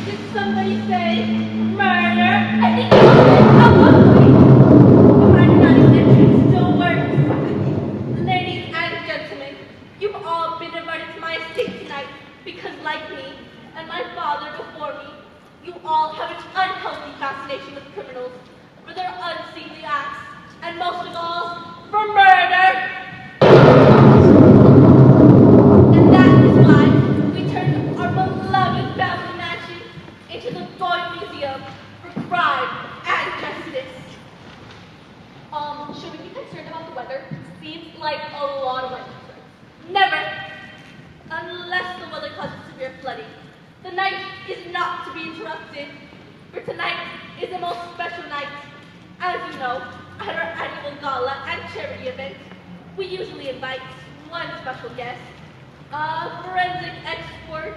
Did somebody say murder? I think you said probably. Behind an entrance still works. Ladies and gentlemen, you've all been invited to my estate tonight because, like me and my father before me, you all have an unhealthy fascination with criminals for their unseemly acts, and most of all, for murder. And that is why we turned our beloved family mansion into the Boyd Museum for crime and justice. Should we be concerned about the weather? Seems like a lot of weather concerns. Never! Unless the weather causes severe flooding. The night is not to be interrupted, for tonight is a most special night. As you know, at our annual gala and charity event, we usually invite one special guest, a forensic expert,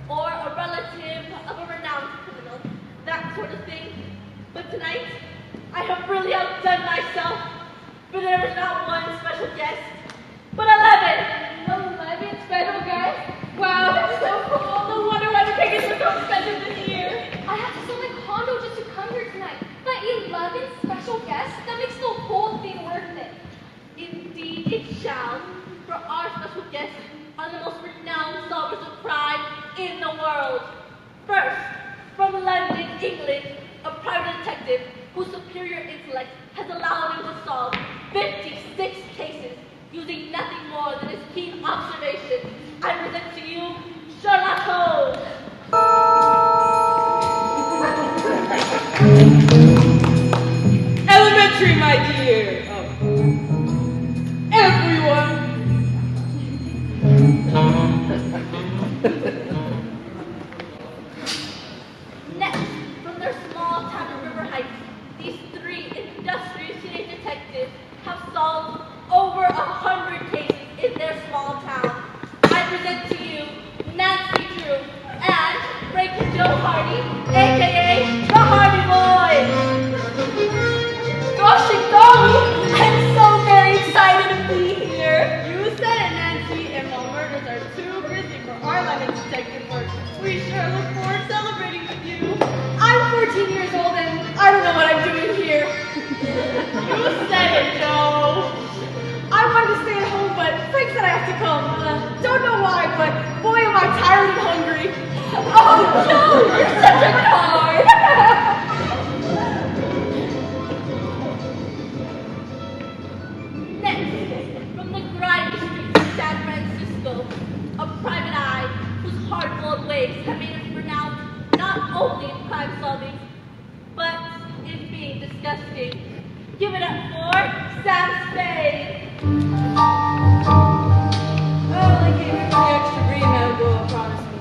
or a relative of a renowned criminal, that sort of thing. But tonight, I have really outdone myself, for there is not one special guest, but 11. 11 special guests? Wow, that's so cool. No wonder why the tickets were so expensive this year. I have to sell my condo just to come here tonight. But 11 special guests? That makes the whole thing worth it. Indeed it shall, for our special guests are the most renowned solvers of crime in the world. First, from London, England, a private detective whose superior intellect has allowed him to solve 56 cases using nothing more than his keen observation. I present to you Sherlock Holmes. Elementary, my dear. Everyone. Next, from their small town of River Heights, these three industrious teenage detectives have solved over 100 cases in their small town. I present to you Nancy Drew and Frankie Joe Hardy, aka the Hardy Boys. Gosh, golly, I'm so very excited to be here. You said it, Nancy, and while murders are too busy for our line of detective work, we sure look forward to celebrating with you. I'm 14 years old and I don't know what I'm doing here. You said it, Joe. I wanted to stay at home, but Frank said I have to come. Don't know why, but boy am I tired and hungry. Oh, Joe, you're such a card. Next, from the grimy streets of San Francisco, a private eye whose hard-boiled ways have made us renowned not only in crime solving, but in being disgusting. Give it up for Sam Spade. Well, I came here for the extra green medical promised me.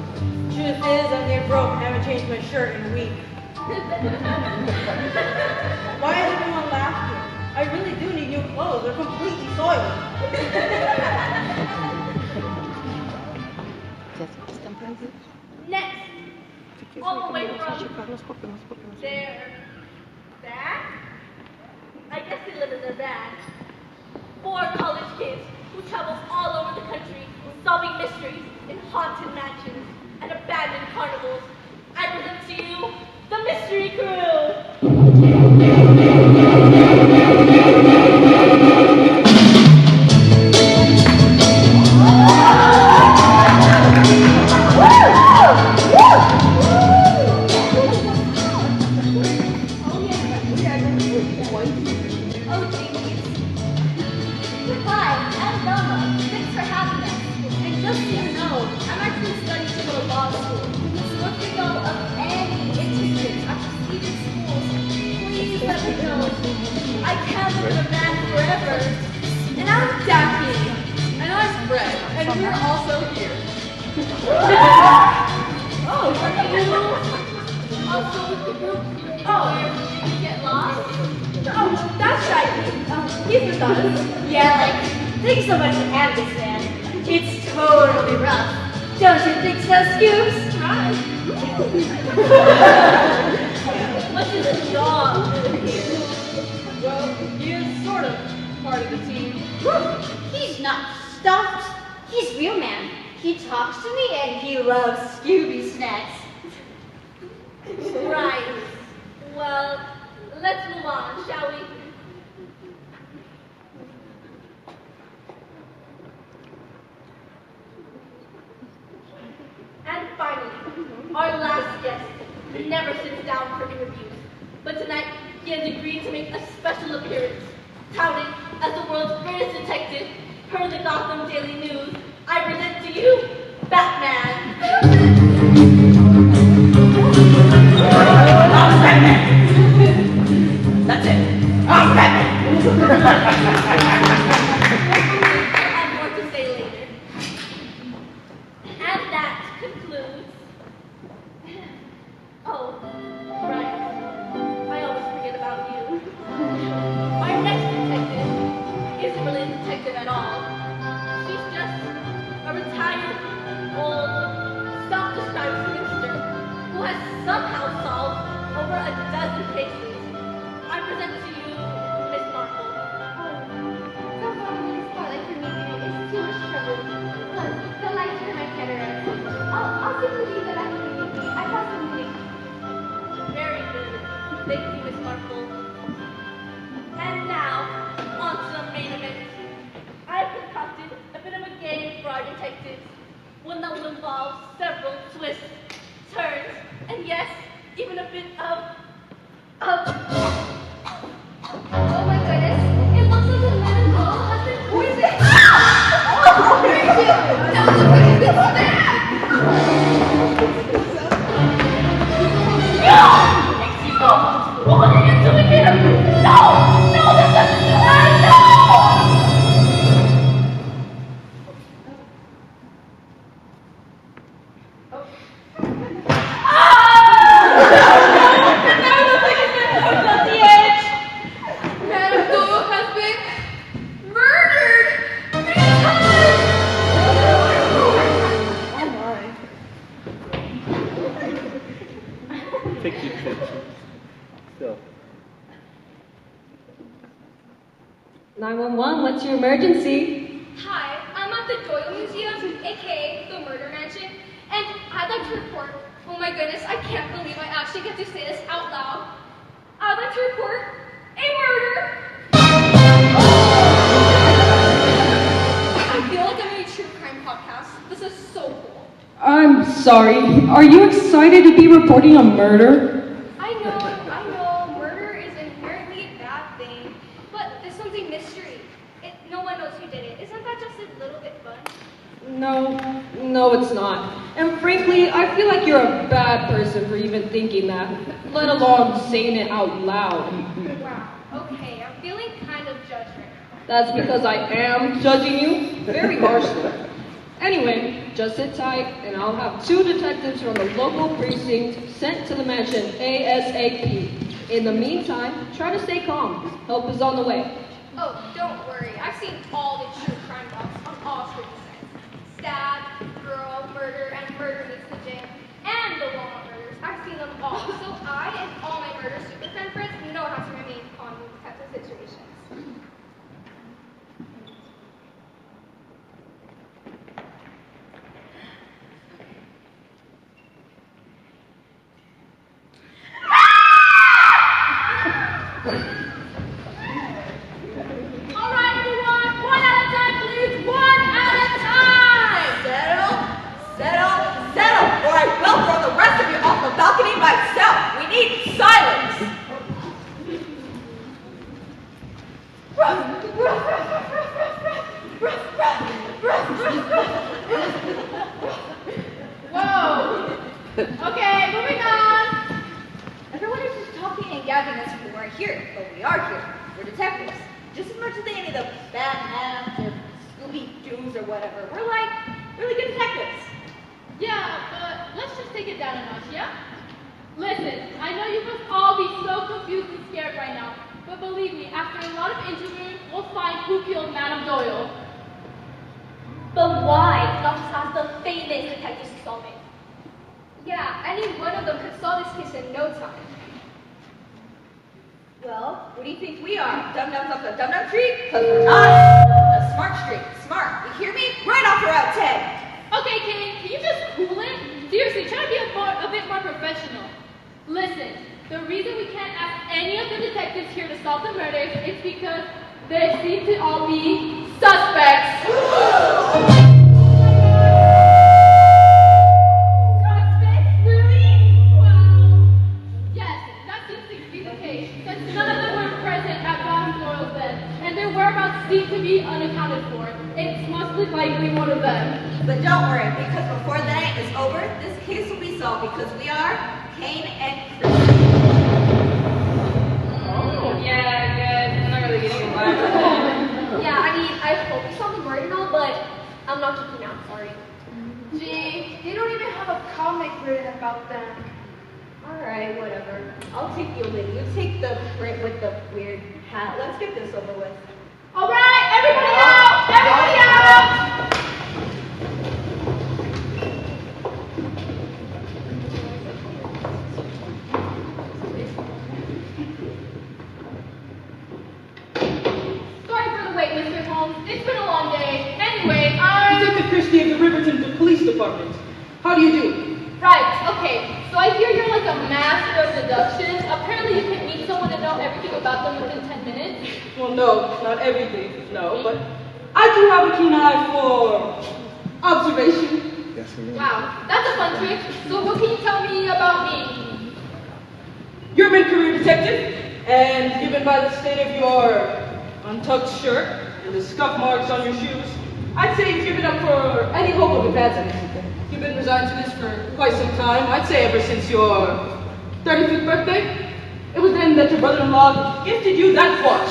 Truth is, I'm near broke and haven't changed my shirt in a week. Why is everyone laughing? I really do need new clothes. They're completely soiled. Next, all the way from their bag? I guess they live in their bag. 4 college kids who travels all over the country solving mysteries in haunted mansions and abandoned carnivals. I present to you the Mystery Crew. I can't live in a van forever. And I'm Daphne. And I'm Fred, and we're also here. Oh, are you also with the group? Oh, did you get lost? Oh, that's right. He's with us. Yeah, thanks so much for having us, man. It's totally rough. Don't you think so, Scoops? Right. What's his job here? Well, he is sort of part of the team. He's not stuffed. He's real, man. He talks to me and he loves Scooby snacks. Right. Well, let's move on, shall we? And finally, our last guest never sits down for interviews, but tonight he has agreed to make a special appearance. Touted as the world's greatest detective per the Gotham Daily News, I present to you, Batman. I'm Batman! That's it. I'm Batman! I'll have more to say later. And that concludes. Oh, right. I always forget about you. Our next detective isn't really a detective at all. She's just a retired, old, self-described spinster who has somehow solved over a dozen cases. I present to you Miss Marple. Spotlight for me is too much trouble. Plus, the lights are my cataracts. I'll simply leave it after the meeting. I got some meeting. Very good. Thank you, Miss Marple. And now, on to the main event. I have concocted a bit of a game for our detectives, one that will involve several twists, turns, and yes, even a bit of... Oh my goodness. It looks like the lemon ball has been poisoned. That was a pretty good snack. What are you doing here? No! No, this doesn't no! Madame Doyle has been murdered 3 times. Take your picture. Still. 911, what's your emergency? Hi, I'm at the Doyle Museum, aka the Murder Mansion, and I'd like to report. Oh my goodness, I can't believe I actually get to say this out loud. I'd like to report a murder. I feel like I'm in a true crime podcast. This is so cool. I'm sorry. Are you excited to be reporting a murder? I know, murder is inherently a bad thing, but this one's a mystery. No one knows who did it. Isn't that just a little bit fun? No, it's not. And frankly, I feel like you're a bad person for even thinking that, let alone saying it out loud. Wow. Okay, I'm feeling kind of judged right now. That's because I am judging you very harshly. Anyway, just sit tight, and I'll have 2 detectives from the local precinct sent to the mansion ASAP. In the meantime, try to stay calm. Help is on the way. Oh, don't worry. I've seen all the true crime docs on all street sites. Stab, girl, murder, and murder meets the gym. And the Walmart murders. I've seen them all. So I and all my murder super fan friends know how to remain calm in these types of situations. All right, everyone, one at a time, please. One at a time. Settle, or I will throw the rest of you off the balcony myself. We need silence. Whoa! Okay, moving on! Everyone is just talking and gabbing as if we weren't here, but we are here. We're detectives. Just as much as any of the Batmans or Scooby-Doos or whatever. We're like really good detectives. Yeah, but let's just take it down a notch, yeah? Listen, I know you must all be so confused and scared right now, but believe me, after a lot of interviewing, we'll find who killed Madame Doyle. But why not just ask the famous detectives to solve it? Yeah, any one of them could solve this case in no time. Well, what do you think we are? Dum-dums up the dum-dum street? Because we're not. A smart street. Smart. You hear me? Right off the Route 10. Okay, Kane, can you just cool it? Seriously, try to be a bit more professional. Listen, the reason we can't ask any of the detectives here to solve the murders is because they seem to all be suspects. Suspects? Really? Wow. Yes, that seems to be the case, since none of them were present at Madame Doyle's death, and their whereabouts seem to be unaccounted for. It's most likely one of them. But don't worry, because before the night is over, this case will be solved because we are Kane and Christy. Yeah, good. I'm not really getting a vibe. Yeah, I mean, I hope you saw the murder and all, but I'm not keeping out, sorry. Gee, they don't even have a comic written about them. Alright, whatever. I'll take you, Lily. You take the print with the weird hat. Let's get this over with. All right, everybody out! Everybody out! Sorry for the wait, Mr. Holmes. It's been a long day. Anyway, Detective Christie of the Riverton Police Department. How do you do? Right, okay. So I hear you're like a master of deduction. Apparently you can meet someone and know everything about them within 10 minutes. Well, no, not everything, no, but I do have a keen eye for observation. Yes, we Wow, that's a fun trick. So what can you tell me about me? You're a mid-career detective, and given by the state of your untucked shirt and the scuff marks on your shoes, I'd say you've given up for any hope of advancing. You've been resigned to this for quite some time. I'd say ever since your 35th birthday. It was then that your brother-in-law gifted you that watch.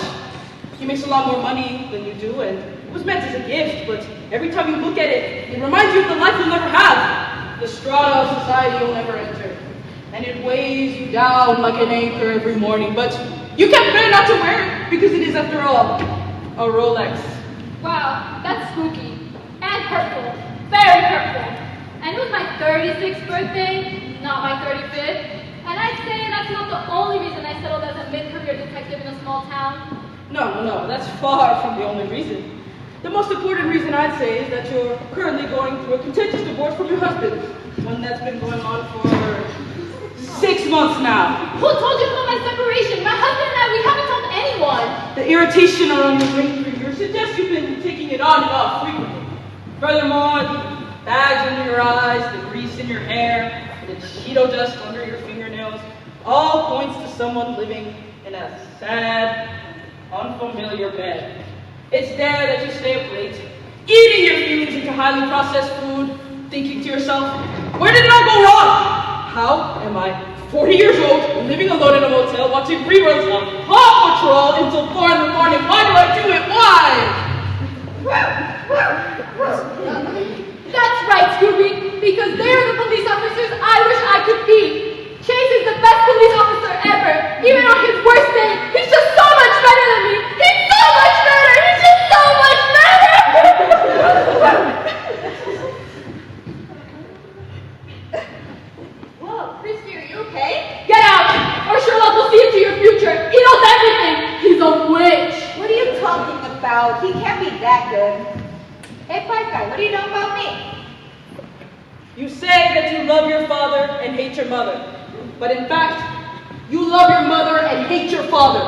He makes a lot more money than you do, and it was meant as a gift, but every time you look at it, it reminds you of the life you'll never have, the strata of society you'll never enter. And it weighs you down like an anchor every morning, but you can't bear not to wear it, because it is, after all, a Rolex. Wow, that's spooky. And hurtful. Very hurtful. And it was my 36th birthday, not my 35th. And I'd say that's not the only reason I settled as a mid-career detective in a small town. No, that's far from the only reason. The most important reason I'd say is that you're currently going through a contentious divorce from your husband, one that's been going on for 6 months now. Who told you about my separation? My husband and I, we haven't told anyone. The irritation around your ring finger suggests you've been taking it on and off frequently. Furthermore, the bags under your eyes, the grease in your hair, the Cheeto dust under your fingernails, all points to someone living in a sad, unfamiliar bed. It's there that you stay up late, eating your feelings into highly processed food, thinking to yourself, where did it all go wrong? How am I 40 years old, living alone in a motel, watching reruns of Paw Patrol until 4 in the morning? Why do I do it? Why? That's right, Scooby, because they're the police officers I wish I could be. Chase is the best police officer ever. Even on his worst day, he's just so much better than me. He's so much better. He's just so much better. Whoa, Christy, are you okay? Get out, or Sherlock will see into your future. He knows everything. He's a witch. What are you talking about? He can't be that good. Hey, Pipe Guy, what do you know about me? You say that you love your father and hate your mother, but in fact, you love your mother and hate your father.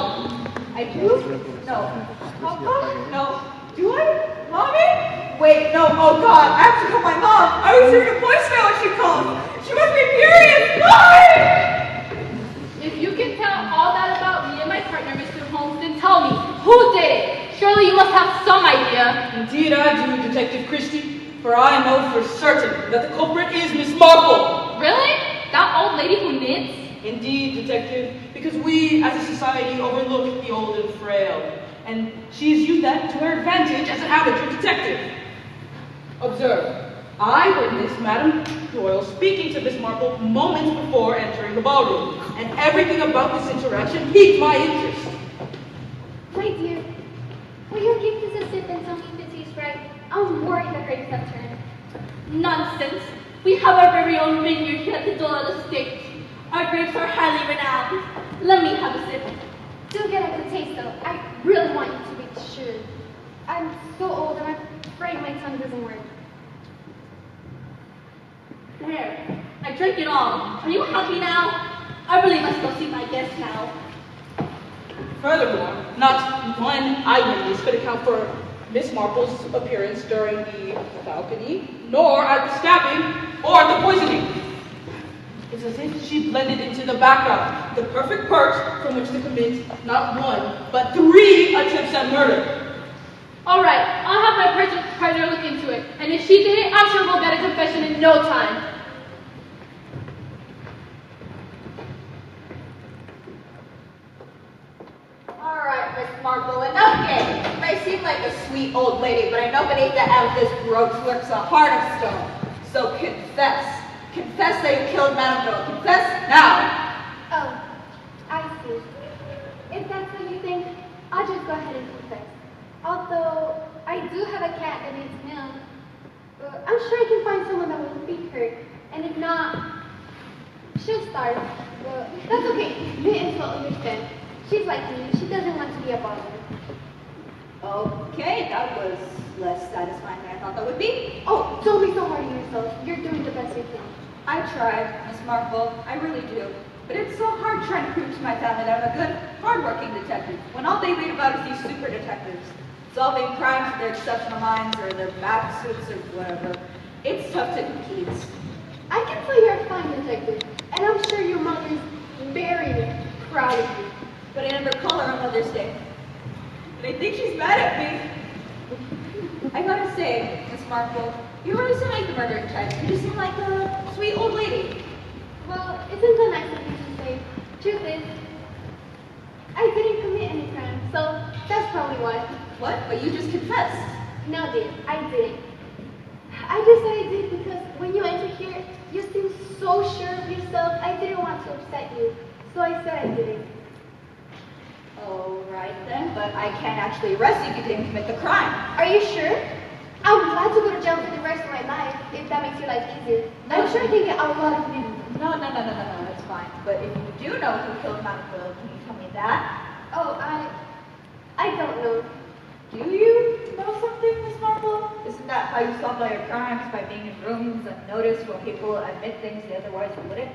I do? No. No. Do I? Mommy? Wait, no. Oh, God. I have to call my mom. I was hearing a voicemail when she called. She must be furious. Mommy! If you can tell all that about me and my partner, Mr. Holmes, then tell me, who did it? Surely you must have some idea. Indeed I do, Detective Christie, for I know for certain that the culprit is Miss Marple. Really? That old lady who knits? Indeed, Detective, because we as a society overlook the old and frail, and she has used that to her advantage as an amateur detective. Observe. I witnessed Madame Doyle speaking to Miss Marple moments before entering the ballroom, and everything about this interaction piqued my interest. My dear, will you give this a sip and tell me if it tastes right? I'm worried the grapes have turned. Nonsense. We have our very own vineyard here at the Doyle Estate. Our grapes are highly renowned. Let me have a sip. Do get a good taste though. I really want you to be sure. I'm so old and I'm afraid my tongue doesn't work. There. I drank it all. Are you happy now? I really must go see my guest now. Furthermore, not one eyewitness could account for Miss Marple's appearance during the balcony, nor at the stabbing or the poisoning. It's as if she blended into the background, the perfect perch from which to commit not one, but 3 attempts at murder. All right, I'll have my partner look into it. And if she did it, I'm sure we'll get a confession in no time. All right, Miss Marple, enough game. You may seem like a sweet old lady, but I know beneath the amethyst brooch lurks a heart of stone. So confess. Confess that you killed Madame Doe. Confess now. Oh, I see. If that's what you think, I'll just go ahead and confess. Although, I do have a cat that needs milk. I'm sure I can find someone that will feed her. And if not, she'll starve. That's okay. Me and will understand. She's like me. She doesn't want to be a bother. Okay, that was less satisfying than I thought that would be. Oh, don't be so hard on yourself. You're doing the best you can. I tried, Miss Marple. I really do. But it's so hard trying to prove to my family that I'm a good, hard-working detective, when all they read about is these super detectives, solving crimes with their exceptional minds or their map suits or whatever. It's tough to compete. I can tell you're a fine detective, and I'm sure your mother's very proud of you. But I never call her on Mother's Day. And I think she's mad at me. I gotta say, Miss Marple, you really seem like the murdering type. You just seem like a sweet old lady. Well, isn't that nice of you to say? Truth is, I didn't commit any crime, so that's probably why. What? But you just confessed. No, dear, I didn't. I just said I did because when you entered here, you seemed so sure of yourself. I didn't want to upset you, so I said I didn't. All right then, but I can't actually arrest you if you didn't commit the crime. Are you sure? I'm glad to go to jail for the rest of my life, if that makes your life easier. I'm sure I can get a lot of money. No, it's fine. But if you do know who killed Madame Doe, can you tell me that? Oh, I don't know. Do you know something, Miss Marple? Isn't that how you solve all your crimes, by being in rooms unnoticed where people admit things they otherwise wouldn't?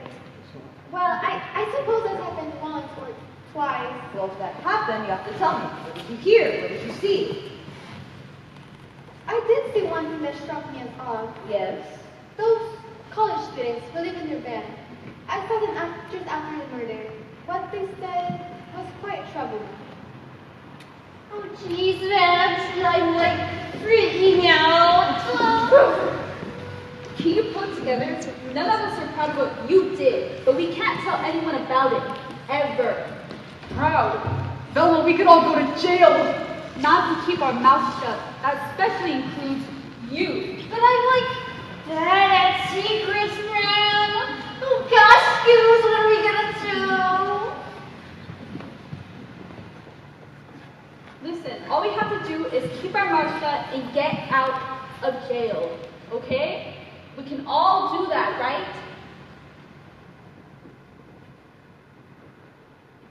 Well, I suppose that's happened once or twice. Well, if that happened, you have to tell me. What did you hear? What did you see? I did see one thing that struck me as odd. Yes. Those college students who live in their van. I saw them just after the murder. What they said was quite troubling. Oh, jeez, Vance, I'm like freaking out. Keep your put together. None of us are proud of what you did, but we can't tell anyone about it. Ever. Proud. Velma, we could all go to jail. Not to keep our mouths shut. That especially includes you. But I'm like, Dad, secrets, man. Oh gosh, Goose, what are we gonna do? Listen, all we have to do is keep our mouths shut and get out of jail. Okay? We can all do that, right?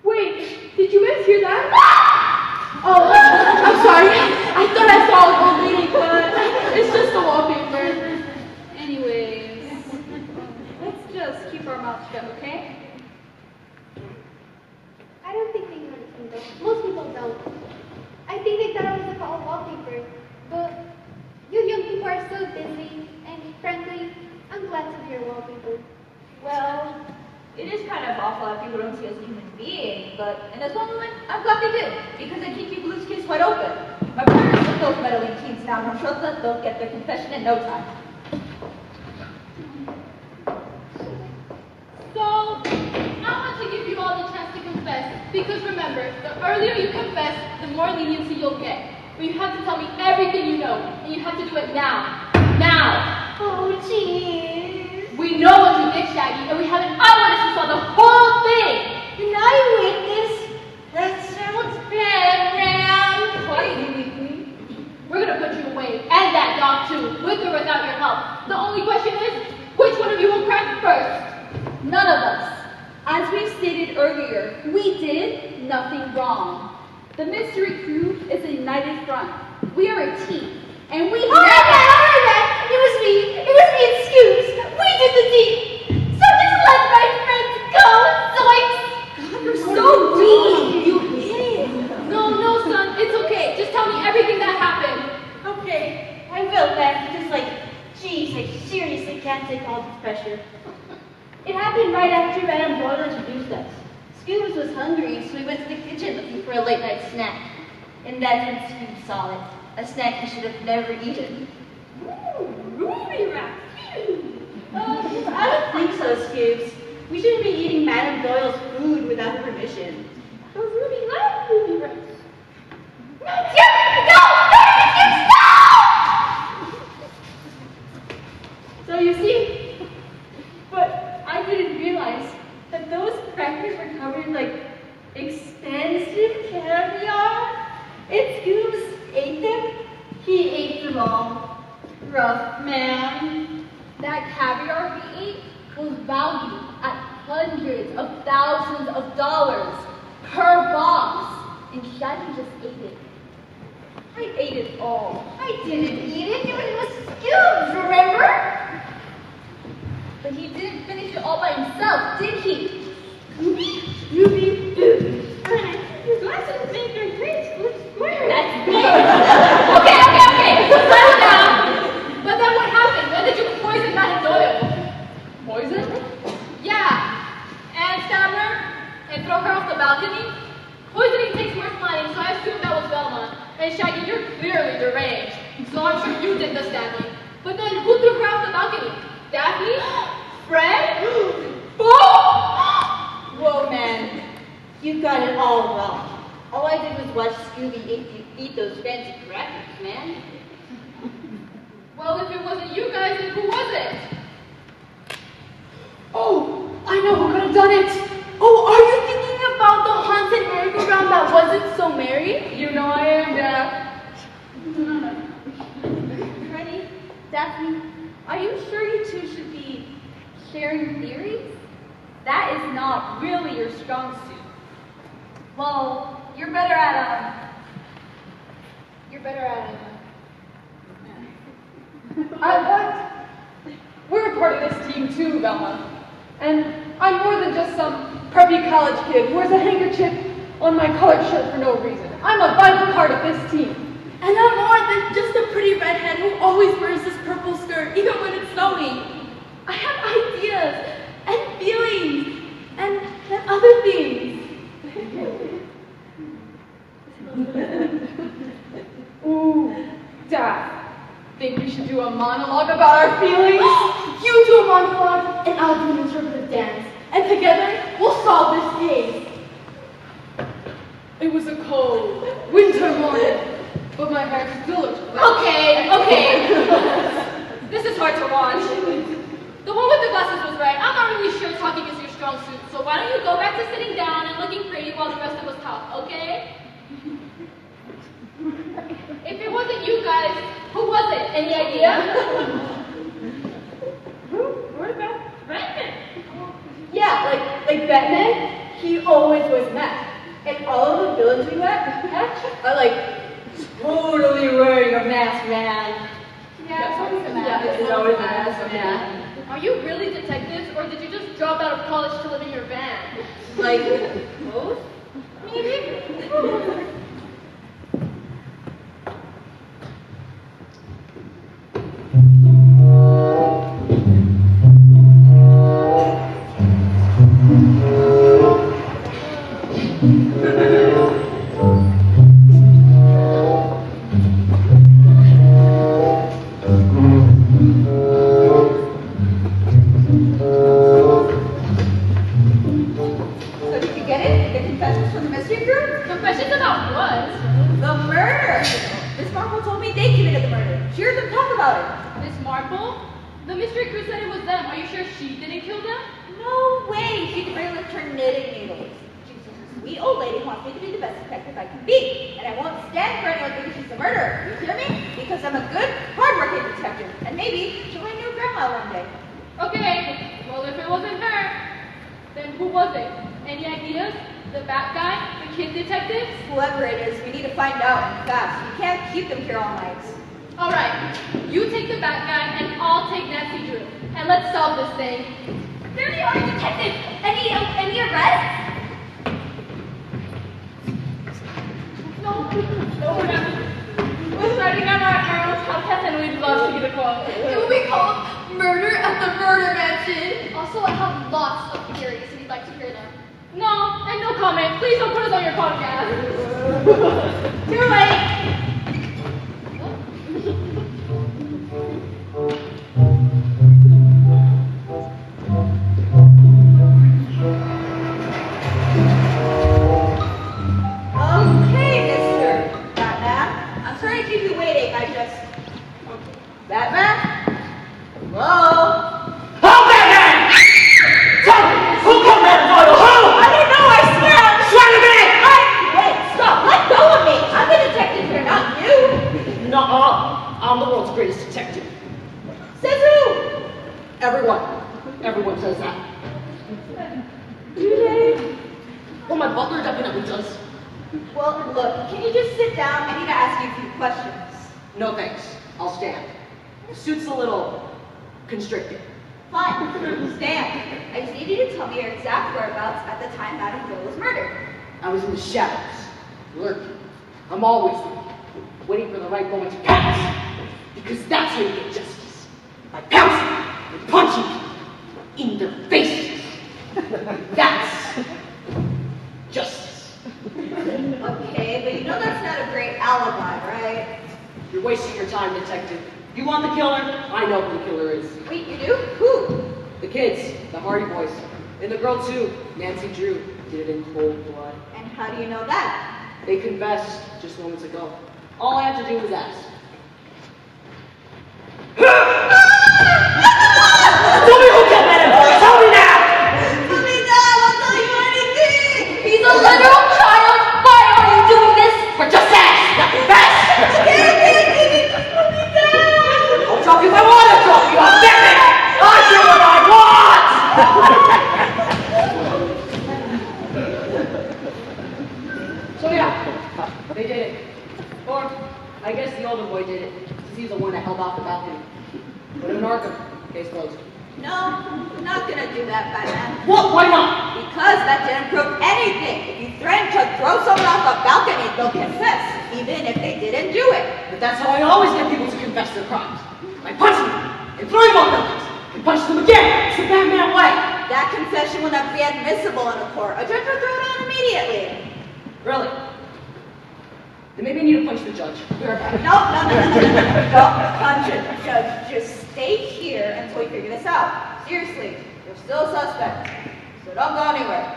Wait, did you guys hear that? Oh, I'm sorry. I thought I saw an old lady, but it's just the wallpaper. Anyways, let's just keep our mouths shut, okay? I don't think they heard it though. Most people don't. I think they thought it was a old wallpaper. But you young people are so busy, and frankly, I'm glad to be your wallpaper. Well, it is kind of awful if people don't see us as a human being, but in this moment, I'm glad they do, because they keep you blues kids wide open. My partner's with those meddling teens now, and I'm sure that they'll get their confession in no time. So, I want to give you all the chance to confess, because remember, the earlier you confess, the more leniency you'll get. But you have to tell me everything you know, and you have to do it now. Now! Oh, jeez. We know what you did, Shaggy, and we have an eyewitness who saw the whole thing! An eyewitness? That sounds bad, man. Quiet, we're gonna put you away, and that dog too, with or without your help. The only question is, which one of you will crack first? None of us. As we stated earlier, we did nothing wrong. The mystery crew is a united front. We are a team, and we All right. It was me and Scoops. We did the deed. So just let my friends go so I I seriously can't take all this pressure. It happened right after Madame Doyle introduced us. Scoobs was hungry, so we went to the kitchen looking for a late night snack. And that's when Scoobs saw it. A snack he should have never eaten. Ruby wrap. I don't think so, Scoobs. We shouldn't be eating Madame Doyle's food without her permission. But Ruby liked Ruby wraps. So you see, but I didn't realize that those crackers were covered in like expensive caviar. And Scoobs ate them. He ate them all. Rough man. That caviar we ate was valued at hundreds of thousands of dollars per box. And Shaggy just ate it. I ate it all. I didn't eat it. It was Scoobs, remember? But he didn't finish it all by himself, did he? Ruby, Your glasses make your face look square. That's big. Okay. Settle down. But then what happened? When did you poison Madame Doyle? Poison? Yeah. And stab her and throw her off the balcony? Poisoning takes more planning, so I assume that was Velma. And Shaggy, you're clearly deranged, so I'm sure you did the stabbing. But then who threw her off the balcony? Daphne? Fred? Bo? whoa, man. You got it all wrong. All I did was watch Scooby eat those fancy crackers, man. Well, if it wasn't you guys, then who was it? Oh, I know who could have done it. Oh, are you thinking about the haunted merry-go-round that wasn't so merry? You know I am, Daph. Freddy, Daphne, are you sure you two should be sharing theories? That is not really your strong suit. Well, you're better at We're a part of this team too, Velma. And I'm more than just some preppy college kid who wears a handkerchief on my colored shirt for no reason. I'm a vital part of this team. And I'm more than just a pretty redhead who always wears this purple skirt, even when it's snowing. I have ideas and feelings and other things. Ooh, Daph. Think we should do a monologue about our feelings? You do a monologue, and I'll do an interpretive dance. And together, we'll solve this case. It was a cold, winter morning, but my hair still looks Okay. This is hard to watch. The one with the glasses was right. I'm not really sure talking is your strong suit, so why don't you go back to sitting down and looking pretty while the rest of us talk, okay? If it wasn't you guys, who was it? Any idea? What about Batman? Yeah, like Batman, he always wears a mask. And all of the villains we met are like totally wearing a mask, man. Yeah, it's always a Yeah, it's always a mask, man. Are you really detectives, or did you just drop out of college to live in your van? Like, both? Maybe? So did you get it? The confessions from the mystery group? Confessions about what? The murder! Miss Marple told me they committed the murder. She heard them talk about it. Miss Marple? The mystery crew said it was them. Are you sure she didn't kill them? No way! She can really lift her knitting needles. She's just a sweet old lady who wants me to be the best detective I can be. And I won't stand for anyone thinking she's a murderer. You hear me? Because I'm a good, hardworking detective. And maybe she'll be a new grandma one day. Okay, well if it wasn't her, then who was it? Any ideas? The bat guy? The kid detectives? Whoever it is, we need to find out and fast. We can't keep them here all night. Alright, you take the bat guy and I'll take Nancy Drew. And let's solve this thing. There you are, detective. Any arrests? No, we're not. We're starting on our own podcast and we'd love to get a call. Who we call? interested. Also, I have lots of theories if you'd like to hear them. No, and no comment. Please don't put us on your podcast. Too late. Okay, Mr. Batman. I'm sorry to keep you waiting. Batman? Hello? Oh, Batman! Tell me, who killed Madame Doyle? Who? I don't know, I swear. Swear to me! Wait, stop. Let go of me. I'm the detective here, not you. Nuh-uh. I'm the world's greatest detective. Says who? Everyone says that. Do they? Well, my butler definitely does. Well, look, can you just sit down? I need to ask you a few questions. No thanks. I'll stand. The suit's a little constricted. Fine. Stand. I just need you to tell me your exact whereabouts at the time Madame Doyle was murdered. I was in the shadows, lurking. I'm always waiting for the right moment to pounce. Because that's how you get justice. By pouncing and punching in their faces. That's justice. Okay, but you know that's not a great alibi, right? You're wasting your time, detective. You want the killer? I know who the killer is. Wait, you do? Who? The kids, the Hardy Boys, and the girl too, Nancy Drew, did it in cold blood. And how do you know that? They confessed just moments ago. All I have to do is ask. Tell me who killed Madame Doyle! Tell me now! Tell me now, I'll tell you anything! He's a literal child. Why are you doing this? But just ask, not confess! Okay, just put me down! I'll talk if I want to talk. You are getting it! I do what I want! So yeah, they did it. Or, I guess the older boy did it, since he's the one that held off the balcony. Put him in Arkham. Case closed. No, I'm not gonna do that, Batman. What? Why not? Because that didn't prove anything. If you threaten to throw someone off a balcony, they'll confess, even if they didn't do it. But that's how I always get people to confess their crimes. By punching them and throwing them off buildings. And punch them again. It's the Batman way. That confession will not be admissible in a court. A judge will throw it out immediately. Really? Then maybe I need to punch the judge. Be right back. No. Don't punch it, Judge. Just stay here until we figure this out. Seriously, you're still a suspect. So don't go anywhere.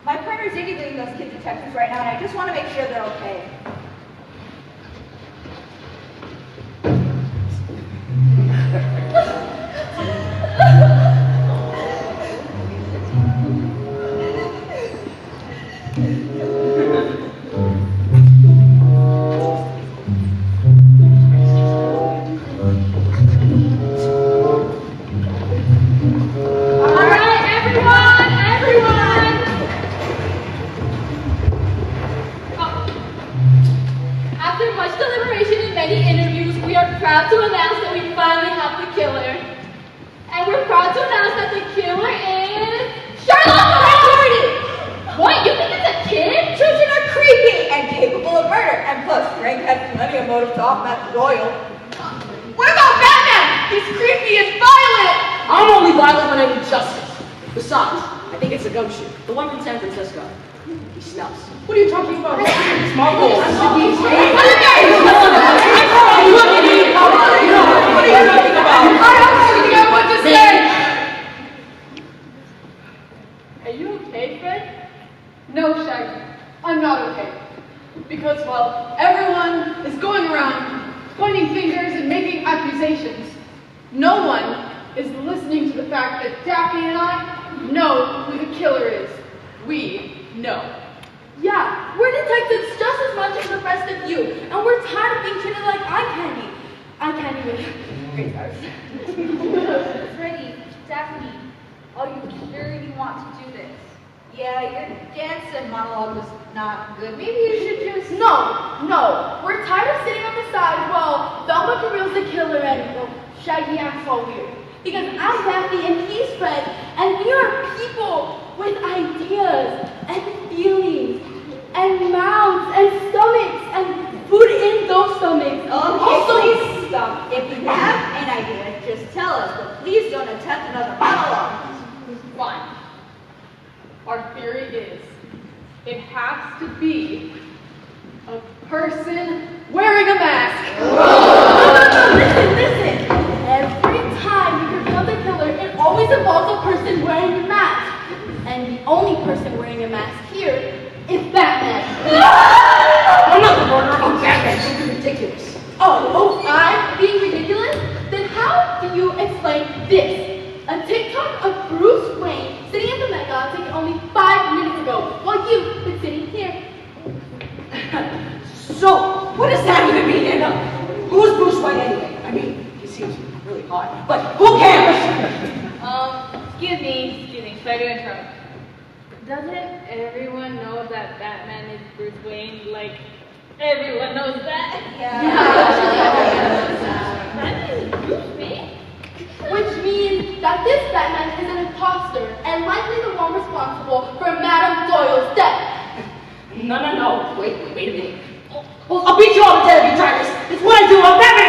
My partner's interviewing those kid detectives right now, and I just want to make sure they're okay. After much deliberation and many interviews, we are proud to announce that we finally have the killer. And we're proud to announce that the killer is Sherlock Holmes! What? You think it's a kid? Children are creepy and capable of murder, and plus, Frank had plenty of motive to off Matt Doyle. What about Batman? He's creepy and violent. I'm only violent when I need justice. Besides, I think it's a gumshoe. The one from San Francisco. He smells. What are you talking about? Small holes. Are you okay, Fred? No, Shaggy. I'm not okay. Because, well, everyone is going around pointing fingers and making accusations. No one is listening to the fact that Daphne and I know who the killer is. We know. Yeah, we're detectives just as much as the rest of you, and we're tired of being treated like eye candy. I can't even read ours. Freddie, Daphne, are you sure you want to do this? Yeah, your dance and monologue was not good. Maybe you should just... No. We're tired of sitting on the side while Velma reveals the killer and well, Shaggy acts all weird. Because I'm Daphne and he's Fred, and we are people with ideas and feelings and mouths and stomachs and food in those stomachs. Okay, please stop. If you have an idea, just tell us, but please don't attempt another monologue. It has to be a person wearing a mask. Listen. Every time you hear of a killer, it always involves a person wearing a mask. And the only person wearing a mask here is Batman. I'm not the murderer of Batman. Something ridiculous. Oh, I'm being ridiculous? Then how do you explain this? A TikTok of Bruce Wayne sitting at the Met Gala taken only 5 minutes ago, while you've been sitting here. So, what does that even mean, Anna? Who's Bruce Wayne anyway? I mean, he seems really hot, but who cares? Excuse me, sorry to interrupt. Doesn't everyone know that Batman is Bruce Wayne? Like, everyone knows that. Batman is Bruce Wayne? Which means that this Batman is an imposter and likely the one responsible for Madame Doyle's death. No. Wait a minute. Well, I'll beat you all to death if you try this. It's what I do. I'm Batman.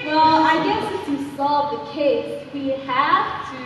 Well, I guess since you solved the case, we have to